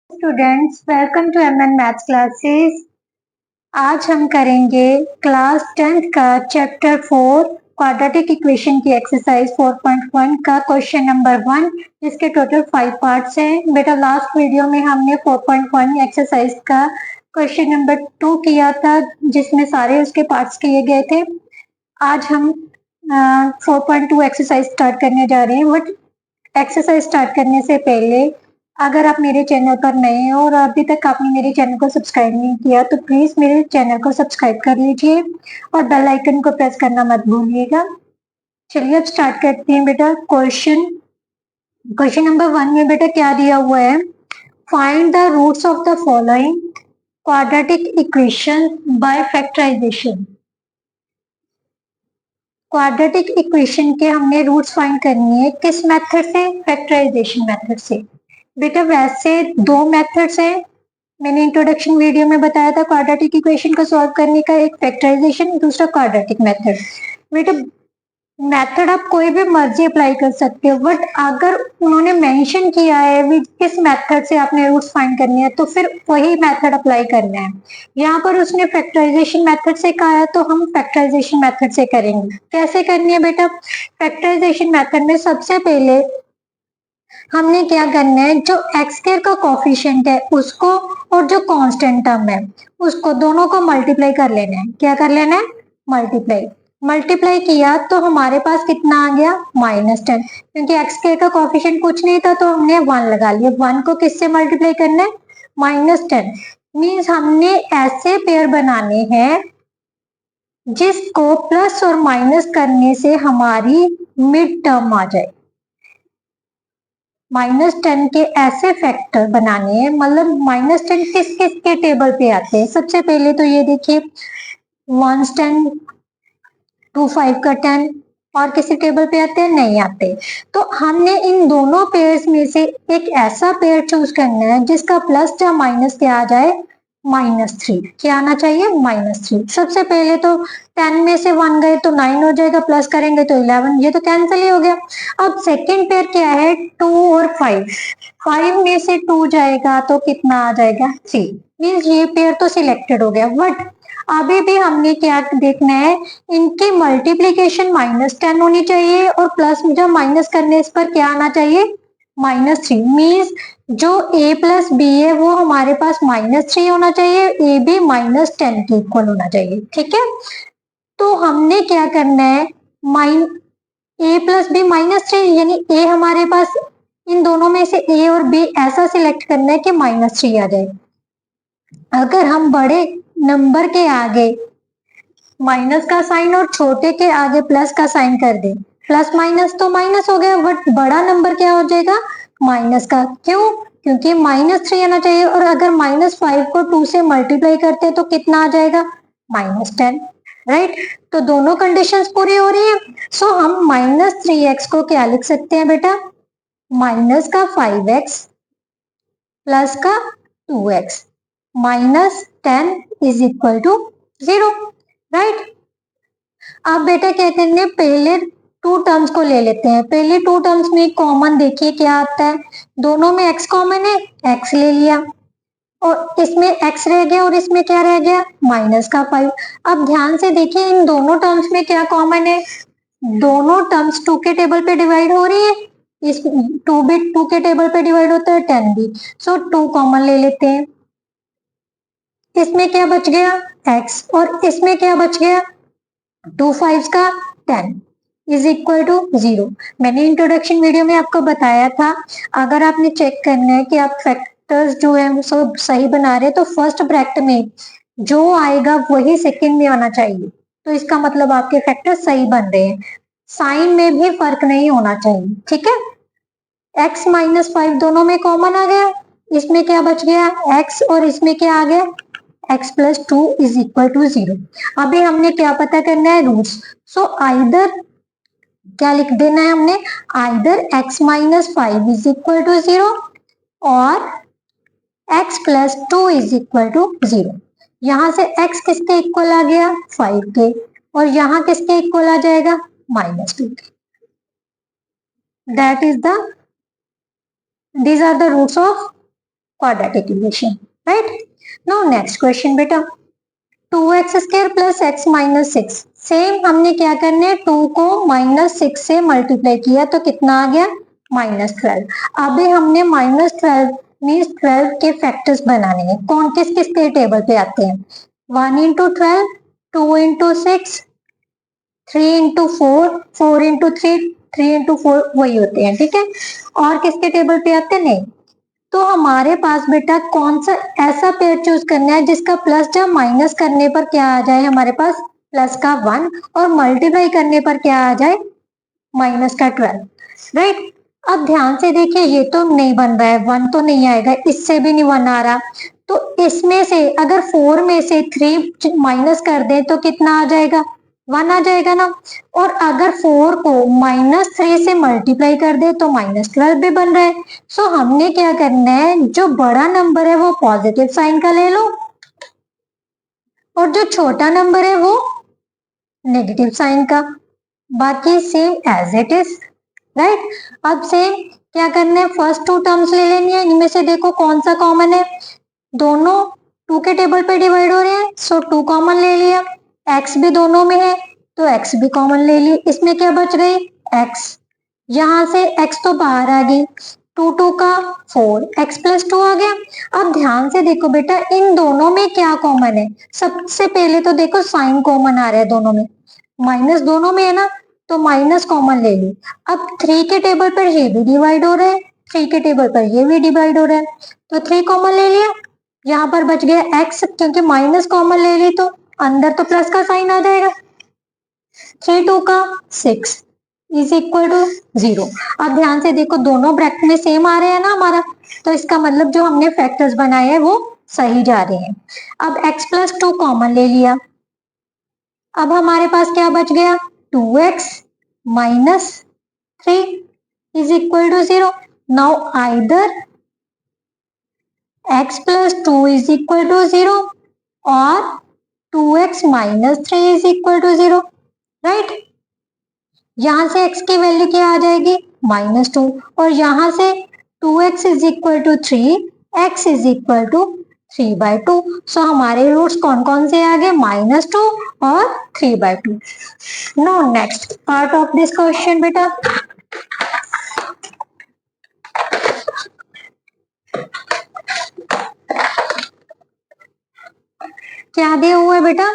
Students, welcome to MN maths classes. आज हम करेंगे क्लास 10th का चैप्टर 4 क्वाड्रेटिक इक्वेशन की एक्सरसाइज 4.1 का क्वेश्चन नंबर 1, जिसके टोटल 5 पार्ट्स हैं। बेटा, लास्ट वीडियो में हमने 4.1 एक्सरसाइज का क्वेश्चन नंबर 2 किया था, जिसमें सारे उसके पार्ट्स किए गए थे। आज हम 4.2 एक्सरसाइज स्टार्ट करने जा रहे हैं। बट एक्सरसाइज स्टार्ट करने से पहले, अगर आप मेरे चैनल पर नए हैं और अभी तक आपने मेरे चैनल को सब्सक्राइब नहीं किया, तो प्लीज मेरे चैनल को सब्सक्राइब कर लीजिए और बेल आइकन को प्रेस करना मत भूलिएगा। चलिए अब स्टार्ट करते हैं बेटा। क्वेश्चन नंबर 1 में बेटा क्या दिया हुआ है? Find the roots of the following quadratic equation by factorisation. Quadratic equation के हमने रूट्स फाइंड करनी है। किस मेथड से? फैक्टराइजेशन मेथड से। बेटा, वैसे दो मेथड्स हैं। मैंने इंट्रोडक्शन वीडियो में बताया था क्वाड्रेटिक इक्वेशन को सॉल्व करने का, एक फैक्टराइजेशन, दूसरा क्वाड्रेटिक मेथड। बेटा, मेथड आप कोई भी मर्जी अप्लाई कर सकते हो, बट अगर उन्होंने मेंशन किया है भी किस मेथड से आपने रूट्स फाइंड करने हैं, तो फिर वही मेथड अप्लाई करना है। यहाँ पर उसने फैक्टराइजेशन मेथड से कहा है, तो हम फैक्टराइजेशन मेथड से करेंगे। कैसे करनी है बेटा? फैक्टराइजेशन मेथड में सबसे पहले हमने क्या करना है, जो एक्स स्क्वायर का कोफिशिएंट है उसको और जो कांस्टेंट टर्म है उसको, दोनों को मल्टीप्लाई कर लेना है। क्या कर लेना है? मल्टीप्लाई किया तो हमारे पास कितना आ गया? -10। क्योंकि एक्स स्क्वायर का कोफिशिएंट कुछ नहीं था तो हमने 1 लगा लिया। 1 को किससे मल्टीप्लाई करना है? -10। मीन्स हमने ऐसे पेयर बनाने हैं जिसको प्लस और माइनस करने से हमारी मिड टर्म आ जाए। -10 के ऐसे फैक्टर बनाने हैं, मतलब -10 किस किस के टेबल पे आते हैं? सबसे पहले तो ये देखिए, 1's 10, 2 5 का 10, और किसी टेबल पे आते हैं? नहीं आते। तो हमने इन दोनों पेयर्स में से एक ऐसा पेयर चूज करना है जिसका प्लस या माइनस क्या आ जाए? -3। क्या आना चाहिए? -3। सबसे पहले तो 10 में से 1 गए तो 9 हो जाएगा, प्लस करेंगे तो 11, ये तो कैंसिल ही हो गया। अब सेकेंड पेयर क्या है? 2 और 5। 5 में से 2 जाएगा तो कितना आ जाएगा? 3। मीन्स ये पेयर तो सिलेक्टेड हो गया। बट अभी भी हमने क्या देखना है, इनकी मल्टीप्लीकेशन -10 होनी चाहिए और प्लस जब माइनस करने इस पर क्या आना चाहिए? -3। मीन्स जो a प्लस बी है वो हमारे पास -3 होना चाहिए, ए भी -10 के इक्वल होना चाहिए। ठीक है, तो हमने क्या करना है, a प्लस बी -3, यानी a हमारे पास, इन दोनों में से a और b ऐसा सिलेक्ट करना है कि -3 आ जाए। अगर हम बड़े नंबर के आगे माइनस का साइन और छोटे के आगे प्लस का साइन कर दे, प्लस माइनस तो माइनस हो गया, बट बड़ा नंबर क्या हो जाएगा? माइनस का। क्यों? क्योंकि -3 आना चाहिए। और अगर -5 को 2 से मल्टीप्लाई करते तो कितना आ जाएगा? -10। राइट, तो दोनों कंडीशंस पूरी हो रही है। सो हम -3x को क्या लिख सकते हैं बेटा? माइनस का 5x प्लस का 2x -10 is equal to 0। Right, अब बेटा क्या करने, पहले टू टर्म्स को ले लेते हैं। पहले टू टर्म्स में कॉमन देखिए क्या आता है, दोनों में x कॉमन है, x ले लिया, और इसमें x रह गया और इसमें क्या रह गया? -5। अब ध्यान से देखिए, इन दोनों टर्म्स में क्या कॉमन है? दोनों टर्म्स 2 के टेबल पे डिवाइड हो रही है। इस 2 भी 2 के टेबल पे डिवाइड होता है, 10 भी। सो 2 कॉमन ले लेते हैं। इसमें क्या बच गया? x, और इसमें क्या बच गया? 2 5 का 10 इज इक्वल टू 0। मैंने इंट्रोडक्शन वीडियो में आपको बताया था, अगर आपने चेक करना है कि आप फैक्टर्स जो है सब सही बना रहे हैं, तो फर्स्ट ब्रैकेट में जो आएगा वही सेकंड में आना चाहिए, तो इसका मतलब आपके फैक्टर सही बन रहे हैं। साइन में भी फर्क नहीं होना चाहिए। ठीक है, x -5 दोनों में कॉमन आ गया, इसमें क्या बच गया? x, और इसमें क्या आ गया? x plus 2 is equal to 0। अभी हमने क्या पता करना है? रूट्स। सो आइदर क्या लिख देना है हमने, either x -5 is equal to 0 और x plus 2 is equal to 0। यहां से x किसके इक्वल आ गया? 5 के, और यहां किसके इक्वल आ जाएगा? -2 के। That is the, these are the roots of quadratic equation, right. Now next question बेटा, 2x² plus x minus 6, same हमने क्या करना है, 2 को -6 से मल्टीप्लाई किया तो कितना आ गया, -12। अभी हमने -12 मीन्स 12 के फैक्टर्स बनाने हैं, कौन किस किस के टेबल पे आते हैं, 1 into 12, 2 into 6, 3 into 4, 4 into 3, 3 into 4 वही होते हैं, ठीक है। और किसके टेबल पे आते हैं, नहीं। तो हमारे पास बेटा कौन सा ऐसा पेयर चूज करना है जिसका प्लस जब माइनस करने पर क्या आ जाए, हमारे पास प्लस का 1 और मल्टीप्लाई करने पर क्या आ जाए, माइनस का 12, राइट। अब ध्यान से देखिए, ये तो नहीं बन रहा है, 1 तो नहीं आएगा, इससे भी नहीं 1 आ रहा, तो इसमें से अगर 4 में से 3 माइनस कर दें तो कितना आ जाएगा, 1 आ जाएगा ना। और अगर 4 को -3 से मल्टीप्लाई कर दे तो -12 भी बन रहा है। सो हमने क्या करना है, जो बड़ा नंबर है वो पॉजिटिव साइन का ले लो और जो छोटा नंबर है वो नेगेटिव साइन का, बाकी same as it is, right. अब सेम क्या करना है, फर्स्ट 2 टर्म्स ले लेनी है, इनमें से देखो कौन सा कॉमन है, दोनों 2 के टेबल पे डिवाइड हो रहे हैं, सो 2 कॉमन ले लिया, x भी दोनों में है तो x भी कॉमन ले ली, इसमें क्या बच गई, x, यहां से x तो बाहर आ गई, 2 2 का 4, x प्लस 2 आ गया। अब ध्यान से देखो बेटा, इन दोनों में क्या कॉमन है, सबसे पहले तो देखो साइन कॉमन आ रहा है दोनों में, माइनस दोनों में है ना, तो माइनस कॉमन ले ली। अब 3 के टेबल पर ये भी डिवाइड हो रहा है, 3 के टेबल पर ये भी डिवाइड हो रहा है, तो 3 कॉमन ले लिया, यहाँ पर बच गया x, क्योंकि माइनस कॉमन ले ली तो अंदर तो प्लस का साइन आ जाएगा, 3 2 का 6 इज इक्वल टू 0। अब ध्यान से देखो, दोनों ब्रैकेट में सेम आ रहे हैं ना हमारा, तो इसका मतलब जो हमने फैक्टर्स बनाए हैं वो सही जा रहे हैं। अब x प्लस 2 कॉमन ले लिया, अब हमारे पास क्या बच गया, 2x minus 3 is equal to 0। Now either x plus 2 is equal to 0 और 2x minus 3 is equal to 0, right. यहां से x की वैल्यू क्या आ जाएगी, -2, और यहां से 2x is equal to 3, x is equal to 3/2। सो हमारे रूट्स कौन कौन से आ गए, -2 और 3/2। No next part of this question बेटा, क्या दिया हुआ है बेटा,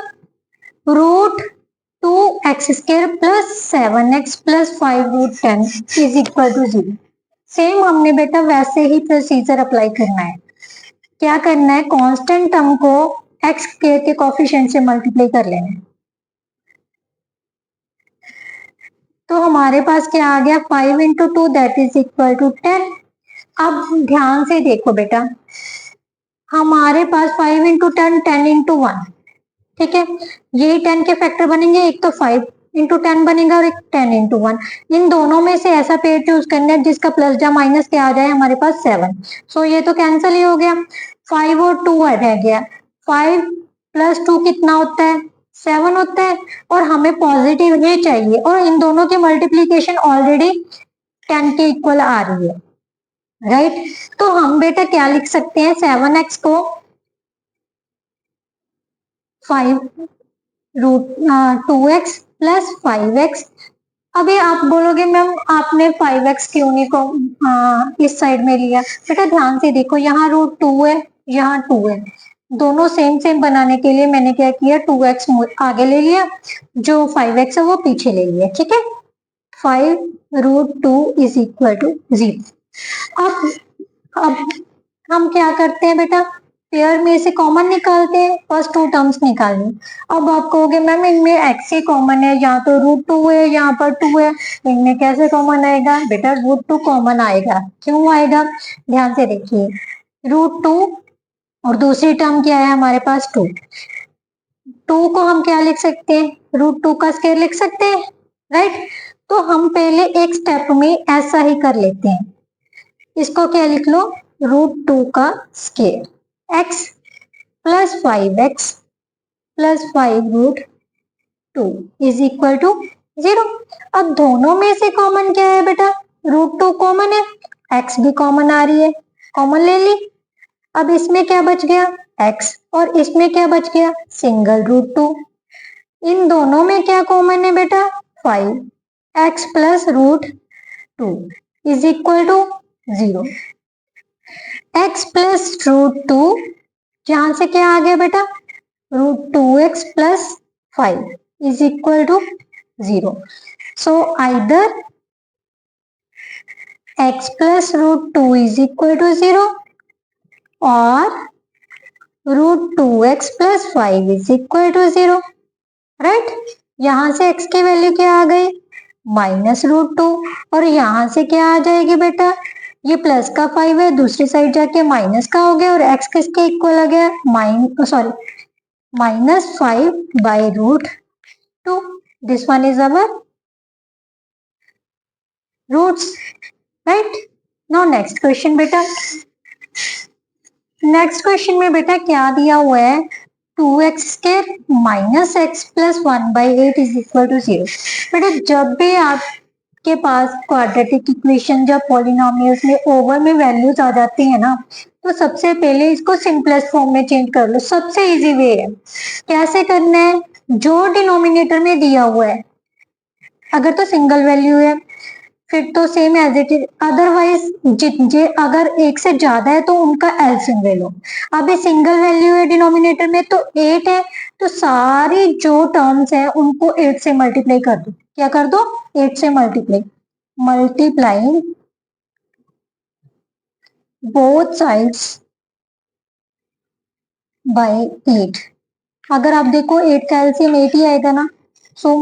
√2x² plus 7x plus 5√10 is equal to 0। Same हमने बेटा वैसे ही प्रोसीजर अप्लाई करना है, क्या करना है, कांस्टेंट टर्म को x के कोफिशिएंट से मल्टीप्लाई कर लेना है, तो हमारे पास क्या आ गया, 5 into 2 that is equal to 10। अब ध्यान से देखो बेटा, हमारे पास 5 इंटू 10, 10 इंटू 1, ठीक है, ये 10 के फैक्टर बनेंगे, एक तो 5 इंटू 10 बनेगा और एक 10 इंटू 1। इन दोनों में से ऐसा पेयर चूज करना है जिसका प्लस या माइनस क्या आ जाए, हमारे पास 7। सो ये तो कैंसिल ही हो गया, 5 और 2 रह गया, 5 प्लस 2 कितना होता है, 7 होता है, और हमें पॉजिटिव ही चाहिए, और इन दोनों की मल्टीप्लीकेशन ऑलरेडी 10 के इक्वल आ रही है, राइट। तो हम बेटा क्या लिख सकते हैं, 7x को 2x प्लस 5x। अभी आप बोलोगे मैम आपने 5x क्यों नहीं को इस साइड में लिया, बेटा ध्यान से देखो, यहाँ √2 है, यहाँ 2 है, दोनों सेम सेम बनाने के लिए मैंने क्या किया, 2x आगे ले लिया, जो 5x है वो पीछे ले लिया, ठीक है। 5√2 इज इक्वल टू 0। अब हम क्या करते हैं बेटा, पेयर में से कॉमन निकालते हैं, फर्स्ट 2 टर्म्स निकालनी। अब आप कहोगे मैम इनमें x ही कॉमन है, यहाँ तो √2 है, यहाँ पर 2 है, इनमें कैसे कॉमन आएगा, बेटा √2 कॉमन आएगा, क्यों आएगा, ध्यान से देखिए, √2 और दूसरी टर्म क्या है हमारे पास 2, 2 को हम क्या लिख सकते हैं, √2 का स्क्वायर लिख सकते हैं, राइट। तो हम पहले एक स्टेप में ऐसा ही कर लेते हैं, इसको क्या लिख लो, √2 का square x plus 5x plus 5√2 is equal to 0। अब दोनों में से कॉमन क्या है बेटा, √2 कॉमन है, x भी कॉमन आ रही है, कॉमन ले ली, अब इसमें क्या बच गया x और इसमें क्या बच गया सिंगल रूट 2। इन दोनों में क्या कॉमन है बेटा 5। x plus root 2 is equal to 0। x plus root 2 यहां से क्या आ गया बेटा root 2x plus 5 is equal to 0। So either x plus root 2 is equal to 0 और root 2x plus 5 is equal to 0। Right, यहां से x की वैल्यू क्या आ गई माइनस रूट 2 और यहां से क्या आ जाएगी बेटा ये प्लस का 5 है दूसरी साइड जाके माइनस का हो गया और x किसके इक्वल आ गया minus 5 by root 2। This one is our roots. Right, now next question बेटा। नेक्स्ट क्वेश्चन में बेटा क्या दिया हुआ है 2x square minus x plus 1/8 is equal to 0। बेटा जब भी आपके पास क्वाड्रेटिक इक्वेशन या पॉलिनोमियल्स में ओवर में वैल्यूज आ जाती है ना तो सबसे पहले इसको सिंपलेस्ट फॉर्म में चेंज कर लो। सबसे इजी वे है। कैसे करना है जो डिनोमिनेटर में दिया हुआ है अगर तो सिंगल वैल्यू है फिर तो same as it is, otherwise अगर एक से ज्यादा है तो उनका एलसीएम ले लो। अब ये सिंगल वैल्यू है डिनोमिनेटर में तो 8 है तो सारी जो टर्म्स है उनको 8 से मल्टीप्लाई कर दो। क्या कर दो 8 से मल्टीप्लाई बोथ साइड्स बाय 8। अगर आप देखो 8 का एलसीएम 8 ही आएगा ना। सो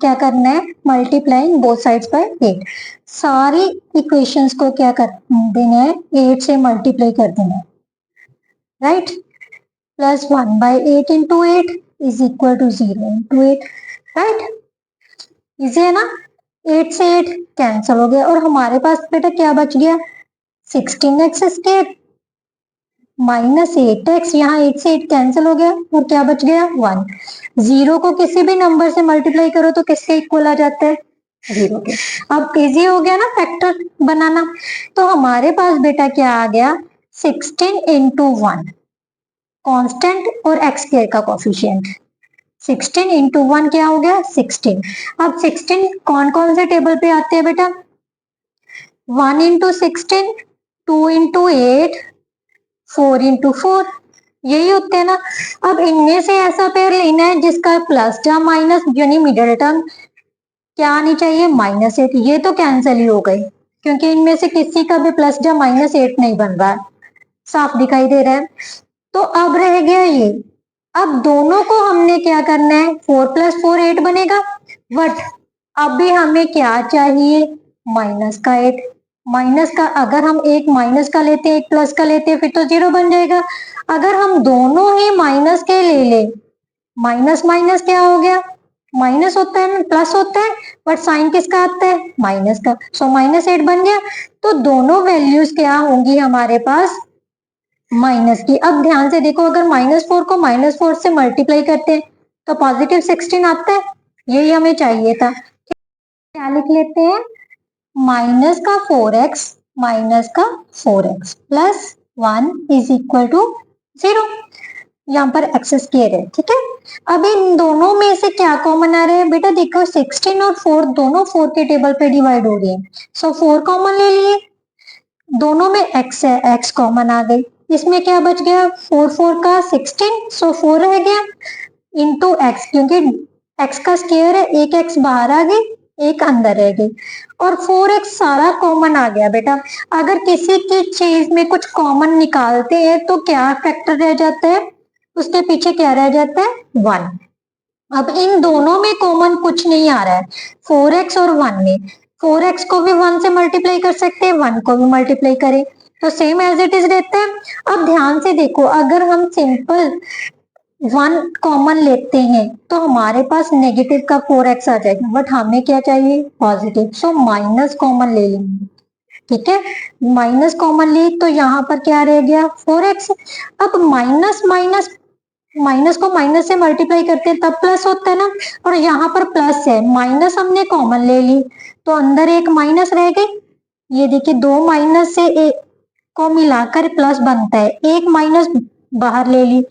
क्या करना है मल्टीप्लाइंग बोथ साइड्स बाय 8। सारी इक्वेशंस को क्या कर देना है 8 से मल्टीप्लाई कर देना है। Right, plus 1/8 into 8 is equal to 0 into 8। Right, easy है ना। 8 से 8 कैंसिल हो गया और हमारे पास बेटा क्या बच गया 16x स्क्वायर माइनस 8x। यहाँ 8 से 8 कैंसिल हो गया और क्या बच गया 1। 0 को किसी भी नंबर से मल्टीप्लाई करो तो किसके इक्वल आ जाता है 0 के। अब इजी हो गया ना फैक्टर बनाना। तो हमारे पास बेटा क्या आ गया 16 इंटू 1 कॉन्स्टेंट और एक्स स्क्वायर का कोफिशिएंट। 16 इंटू 1 क्या हो गया 16। अब 16 कौन कौन से टेबल पे आते हैं बेटा 1 इंटू 16 2 इंटू 8 4 इंटू 4 यही होते हैं ना। अब इनमें से ऐसा पेयर लेना है जिसका प्लस टर्म माइनस यानी मिडिल टर्म क्या आनी चाहिए -8। ये तो कैंसिल ही हो गई क्योंकि इनमें से किसी का भी प्लस या -8 नहीं बन रहा है, साफ दिखाई दे रहा है। तो अब रह गया ये। अब दोनों को हमने क्या करना है 4 + 4 8 बनेगा बट अभी हमें क्या चाहिए माइनस का 8। माइनस का अगर हम एक माइनस का लेते हैं एक प्लस का लेते हैं फिर तो 0 बन जाएगा। अगर हम दोनों ही माइनस के ले ले माइनस माइनस क्या हो गया माइनस होता है प्लस होता है बट साइन किसका आता है माइनस का। सो -8 बन गया। तो दोनों वैल्यूज क्या होंगी हमारे पास माइनस की। अब ध्यान से देखो अगर -4 को -4 से मल्टीप्लाई करते हैं तो पॉजिटिव 16 आता है। यही हमें चाहिए था। क्या लिख लेते हैं माइनस का 4x plus 1 is equal to 0। यहाँ पर एक्स स्क्वायर है ठीक है। अब इन दोनों में से क्या कॉमन आ रहा है बेटा देखो 16 और 4 दोनों 4 के टेबल पे डिवाइड हो रही है। सो 4 कॉमन ले लिए दोनों में x है x कॉमन आ गई। इसमें क्या बच गया 4 4 का 16 सो 4 रह गया इंटू एक्स क्योंकि x का स्क्वायर है एक x बाहर आ गई एक अंदर रह गई और 4x सारा कॉमन आ गया बेटा। अगर किसी की चीज में कुछ कॉमन निकालते हैं तो क्या फैक्टर रह जाता है उसके पीछे क्या रह जाता है 1। अब इन दोनों में कॉमन कुछ नहीं आ रहा है 4x और 1 में। 4x को भी 1 से मल्टीप्लाई कर सकते हैं 1 को भी मल्टीप्लाई करें तो सेम एज इट इज रहता है। अब ध्यान से देखो अगर हम सिंपल 1 कॉमन लेते हैं तो हमारे पास नेगेटिव का 4x आ जाएगा बट हमें क्या चाहिए पॉजिटिव। सो माइनस कॉमन ले लेंगे ठीक है। माइनस कॉमन ली तो यहाँ पर क्या रह गया 4x। अब माइनस को माइनस से मल्टीप्लाई करते हैं तब प्लस होता है ना और यहाँ पर प्लस है माइनस हमने कॉमन ले ली तो अंदर एक माइनस रह गई। ये देखिए 2 माइनस से को मिलाकर प्लस बनता है, एक माइनस बाहर ले ली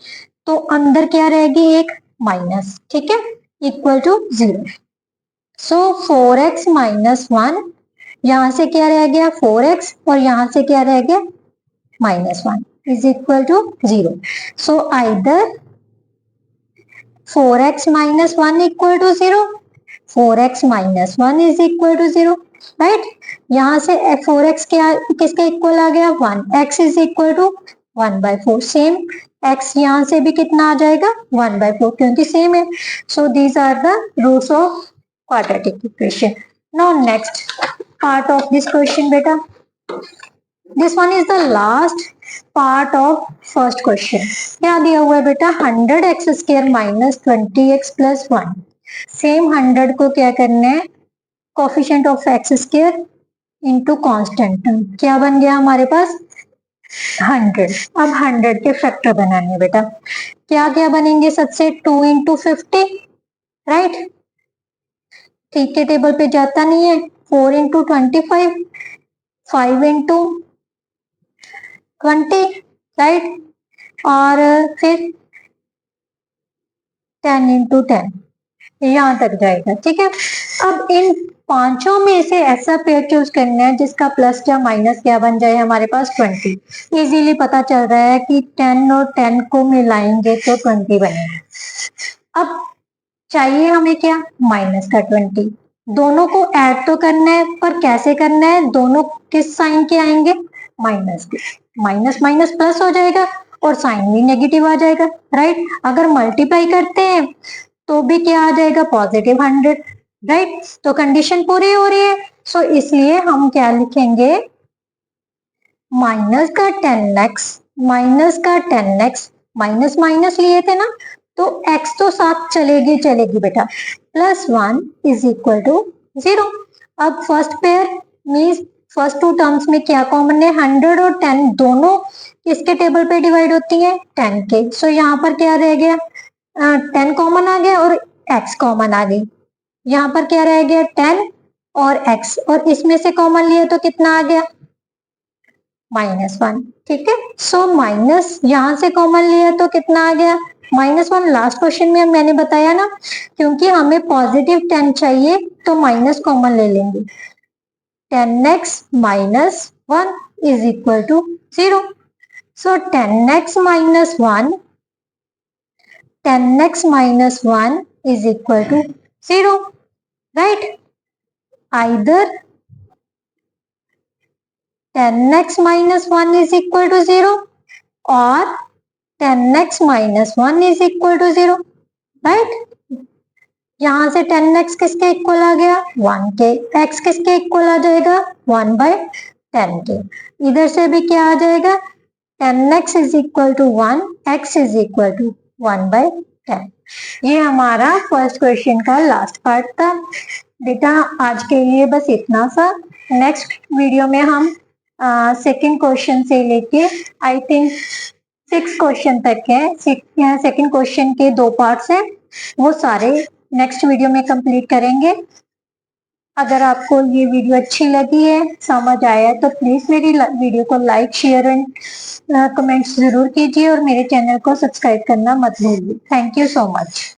तो अंदर क्या रहेगी, एक माइनस, ठीक है, equal to 0। So 4x minus 1, यहां से क्या रह गया 4x और यहां से क्या रह गया -1 is equal to 0। So either 4x minus 1 equal to 0, 4x minus 1 is equal to 0, right. यहां से 4x क्या किसके इक्वल आ गया 1, x is equal to 1/4, same x यहां से भी कितना आ जाएगा 1/4 क्योंकि सेम है। So these are the roots of quadratic equation. Now next part of this question बेटा, this one is the last part of first question. क्या दिया हुआ है बेटा 100x square minus 20x plus 1। Same 100 को क्या करना है coefficient of x square into constant term, क्या बन गया हमारे पास 100। अब 100 के फैक्टर बनाने हैं बेटा, क्या क्या बनेंगे सबसे 2 इंटू 50, राइट, ठीक के टेबल पे जाता नहीं है, 4 इंटू 25, 5 इंटू 20, राइट, और फिर 10 इंटू 10 यहां तक जाएगा, ठीक है। अब इन पांचों में से ऐसा पेयर चूज करना है जिसका प्लस या माइनस क्या बन जाए हमारे पास 20। इजीली पता चल रहा है कि 10 और 10 को मिलाएंगे तो 20 बनेगा। अब चाहिए हमें क्या माइनस का 20, दोनों को ऐड तो करना है पर कैसे करना है, दोनों किस साइन के आएंगे माइनस के, माइनस माइनस प्लस हो जाएगा और साइन भी नेगेटिव आ जाएगा, राइट। अगर मल्टीप्लाई करते हैं तो भी क्या आ जाएगा पॉजिटिव 100, राइट। तो कंडीशन पूरी हो रही है, सो इसलिए हम क्या लिखेंगे माइनस का 10x, माइनस का 10x, माइनस माइनस लिए थे ना तो x तो साथ चलेगी चलेगी बेटा, प्लस 1 इज इक्वल टू 0। अब first pair means first two terms में क्या कॉमन है 100 और 10 दोनों किसके टेबल पे डिवाइड होती है 10 के। सो यहाँ पर क्या रह गया 10 कॉमन आ गया और x कॉमन आ गई, यहाँ पर क्या रह गया 10 और x, और इसमें से कॉमन लिया तो कितना आ गया -1, ठीक है। सो माइनस यहां से कॉमन लिया तो कितना आ गया -1। लास्ट क्वेश्चन में मैंने बताया ना क्योंकि हमें पॉजिटिव 10 चाहिए तो माइनस कॉमन ले लेंगे, 10x minus 1 is equal to 0. So 10x minus 1, 10x minus 1 is equal to 0, right? Either 10x minus 1 is equal to 0 or 10x minus 1 is equal to 0, right? यहां से 10x किसके equal आ गया 1 के, x किसके equal आ जाएगा 1/10 के, इधर से भी क्या आ जाएगा 10x is equal to 1, x is equal to 1/10। ये हमारा फर्स्ट क्वेश्चन का लास्ट पार्ट था बेटा। आज के लिए बस इतना सा, नेक्स्ट वीडियो में हम सेकंड क्वेश्चन से लेके आई थिंक 6 क्वेश्चन तक है, सेकंड क्वेश्चन के 2 पार्ट्स हैं, वो सारे नेक्स्ट वीडियो में कंप्लीट करेंगे। अगर आपको ये वीडियो अच्छी लगी है, समझ आया तो प्लीज मेरी वीडियो को लाइक शेयर एंड कमेंट्स जरूर कीजिए और मेरे चैनल को सब्सक्राइब करना मत भूलिए। Thank you so much.